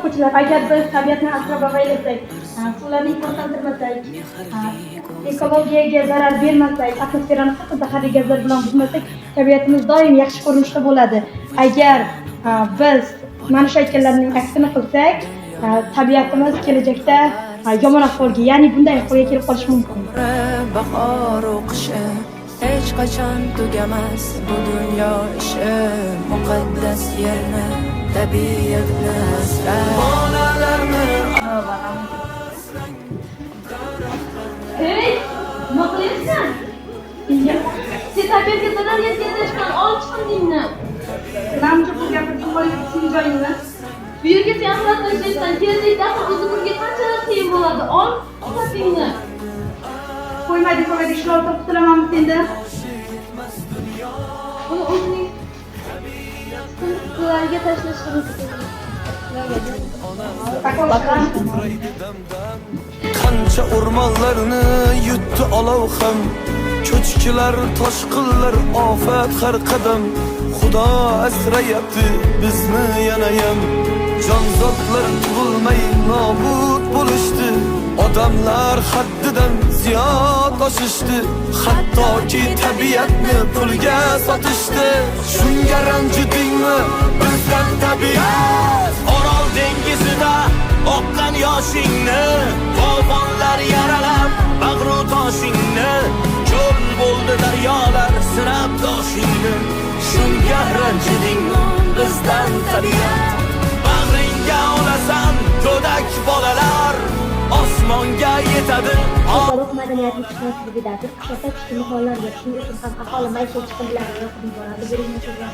o'quvchilar, agar biz tabiatni asrab avaylasak, suvlarni ifloslantirmasak, ekologiyaga zarar bermasak, atmosferani hatto zaharli gazlar bilan buzmasak, tabiatimiz doim yaxshi ko'rinishda bo'ladi. Agar biz mana shu aytganlarning aksini qilsak, tabiatimiz kelajakda yomon ahvolga, ya'ni bunday ahvolga kelib qolishi mumkin. Bahor o'qishi hech qachon tugamas bu dunyo ishi, muqaddas yerni, tabiatni asrab bolalarni. Hey, nima qilyapsan? Sen tabiatga zarar yetkazishdan ol chiqindingmi? Namcha bu gapirib qo'yib joyingni. Bu yerga sen axlat tashlaysan, kelajakda o'zimizga qanchalar qiyin bo'ladi. Ol, oqatingni. Qo'ymaydi, shulardan qutulamanmi senda? Uni o'zining suvlarga tashlashimiz Qancha o'rmonlarni yutdi olov ham, ko'chkilar, toshqinlar, ofat har qadam. Xudo asrayapti bizni yanayam. Jonzotlar tug'ilmay nobud bo'lishdi, odamlar haddidan ziyod oshishdi, hattoki tabiatni pulga sotishdi. Shunga ranjidingmi bizdan tabiat? Orol dengizida oqqan yoshingni, to'fonlar yaralab bag'ru toshingni, cho'l bo'ldi daryolar sinab toshingni. Shunga ranjidingmi bizdan tabiat? Bag'ringga olasan go'dak bolalar, osmonga yetadi. Ekolog madaniyat yetishmasligidagi qishloqda kuchli hollarga, shuning uchun ham aholi maishiy chiqindilarni yoqib yuboradi. Birinchi chiqindilar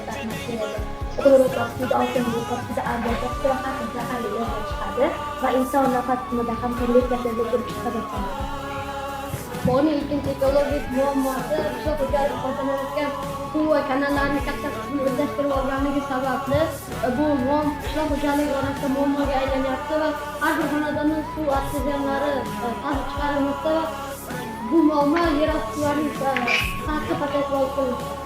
ug'urib ostida oltin bo'lsa, albatta har zaharli yo'lga chiqadi va inson nafas tizimida ham turli kasalliklar kelib chiqadi. Buning ikkinchi ekologik muammosi qishloq xo'jaligi foydalanayotgan suv va kanallarni katta qismini o'zlashtirib olganligi sababli bu qishloq xo'jaligi orasida muammoga aylanyapti va har bir xonadonda suv artezionlari qazib chiqarilmoqda va bu muammo yerosti suvlarining sathi pasayib qolmoqda.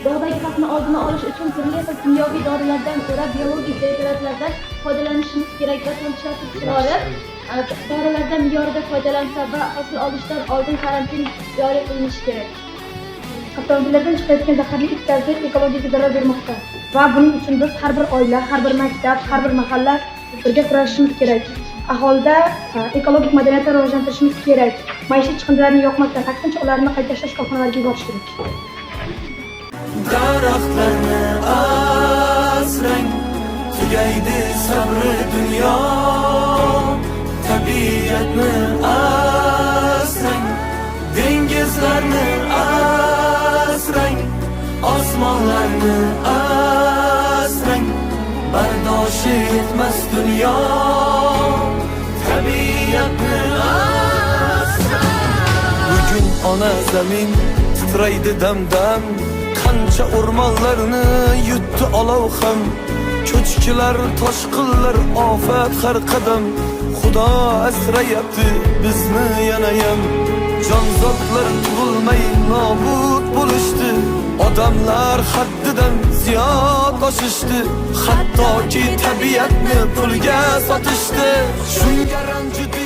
Dog'dagi xavfni oldini olish uchun turli xil kimyoviy dorilardan ko'ra biologik preparatlardan foydalanishimiz kerak va tanishib borib, dorilardan me'yorida foydalansa va hosil olishdan oldin karantin joriy qilinishi kerak. Avtomobillardan chiqayotgan zaharli is gazi ekologiyaga zarar bermoqda va buning uchun biz har bir oila, har bir maktab, har bir mahalla birga kurashishimiz kerak. Aholida ekologik madaniyatni rivojlantirishimiz kerak. Maishiy chiqindilarni yoqmasdan, aksincha ularni qayta ishlash korxonalariga yuborish kerak. Daraxtlarni asrang, tugaydi sabri dunyo. Tabiatni asrang, dengizlarni asrang, osmonlarni asrang, bardoshi yetmas dunyo. Tabiatni asrang. Bugun ona zamin titraydi dam-dam, qancha o'rmonlarni yutdi olov ham, ko'chkilar, toshqinlar, ofat har qadam. Xudo asrayapti bizni yanayam. Jonzotlar tug'ilmay nobud bo'lishdi, odamlar haddidan ziyod oshishdi, hattoki tabiatni pulga sotishdi. Shunga ranjidi